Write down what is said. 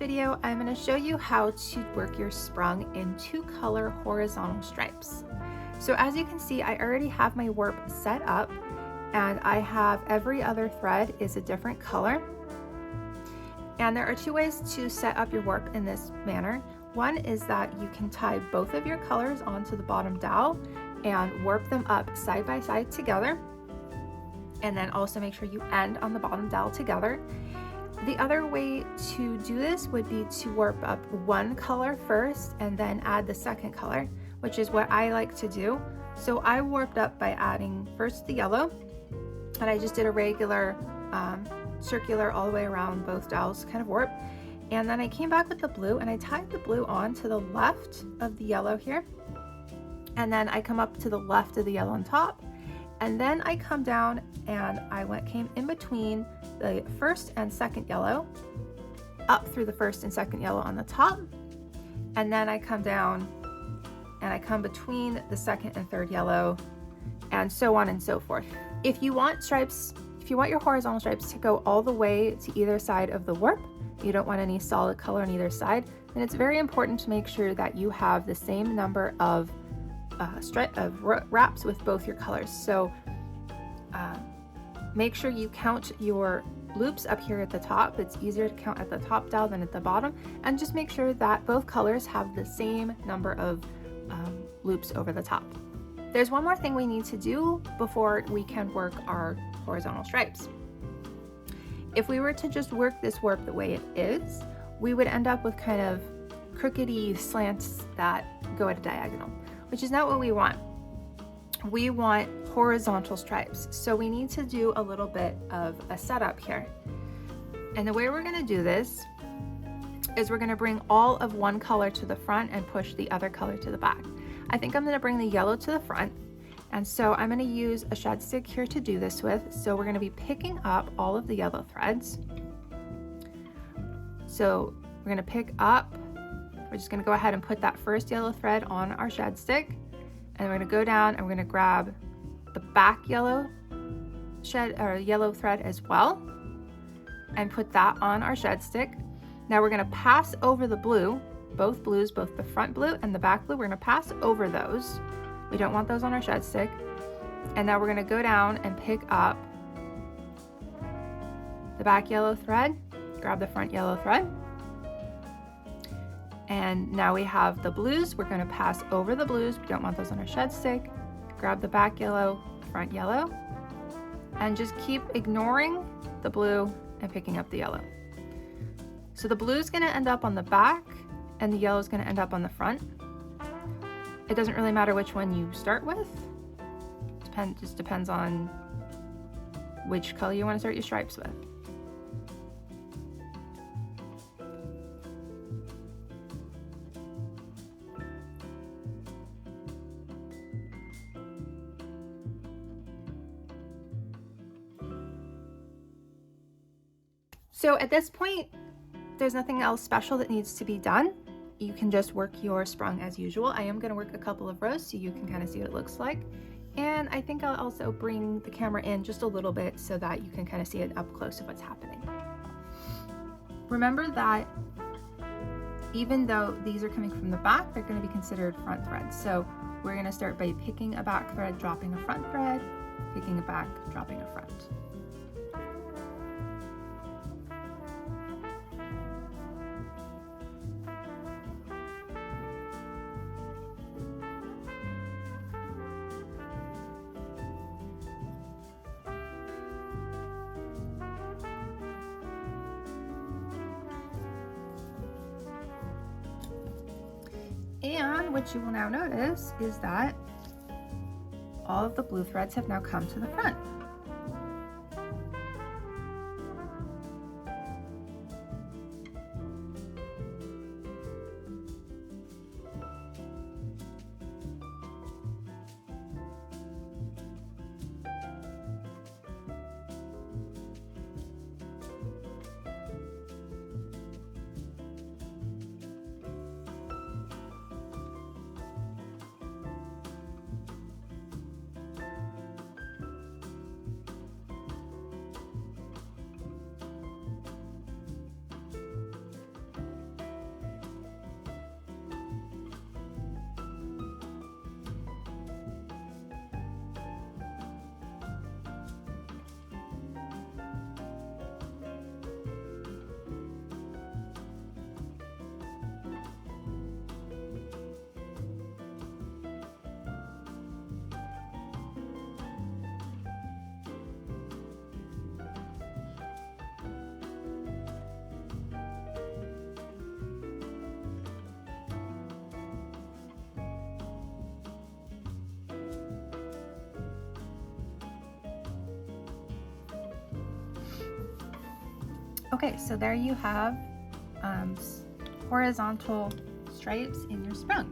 video, I'm going to show you how to work your sprung in 2-color horizontal stripes. So as you can see, I already have my warp set up, and I have every other thread is a different color. And there are 2 ways to set up your warp in this manner. One is that you can tie both of your colors onto the bottom dowel and warp them up side by side together, and then also make sure you end on the bottom dowel together. The other way to do this would be to warp up one color first and then add the second color, which is what I like to do. So I warped up by adding first the yellow, and I just did a regular circular all the way around both dowels kind of warp. And then I came back with the blue and I tied the blue on to the left of the yellow here. And then I come up to the left of the yellow on top. And then I come down and came in between the first and second yellow, up through the first and second yellow on the top. And then I come down and I come between the second and third yellow, and so on and so forth. If you want your horizontal stripes to go all the way to either side of the warp, you don't want any solid color on either side, then it's very important to make sure that you have the same number of wraps with both your colors. So make sure you count your loops up here at the top. It's easier to count at the top dowel than at the bottom, and just make sure that both colors have the same number of loops over the top. There's one more thing we need to do before we can work our horizontal stripes. If we were to just work this warp the way it is, we would end up with kind of crookedy slants that go at a diagonal, which is not what we want. We want horizontal stripes. So we need to do a little bit of a setup here. And the way we're going to do this is we're going to bring all of one color to the front and push the other color to the back. I think I'm going to bring the yellow to the front, and so I'm going to use a shed stick here to do this with. So we're going to be picking up all of the yellow threads. So we're going to pick up, we're just going to go ahead and put that first yellow thread on our shed stick, and we're going to go down and we're going to grab the back yellow thread as well and put that on our shed stick. Now we're going to pass over the blue, both blues, both the front blue and the back blue. We're going to pass over those. We don't want those on our shed stick. And now we're going to go down and pick up the back yellow thread, grab the front yellow thread. And now we have the blues. We're going to pass over the blues. We don't want those on our shed stick. Grab the back yellow, front yellow, and just keep ignoring the blue and picking up the yellow. So the blue is going to end up on the back and the yellow is going to end up on the front. It doesn't really matter which one you start with. Just depends on which color you want to start your stripes with. So at this point, there's nothing else special that needs to be done. You can just work your sprung as usual. I am going to work a couple of rows so you can kind of see what it looks like. And I think I'll also bring the camera in just a little bit so that you can kind of see it up close of what's happening. Remember that even though these are coming from the back, they're going to be considered front threads. So we're going to start by picking a back thread, dropping a front thread, picking a back, dropping a front. And what you will now notice is that all of the blue threads have now come to the front. Okay, so there you have horizontal stripes in your sprung.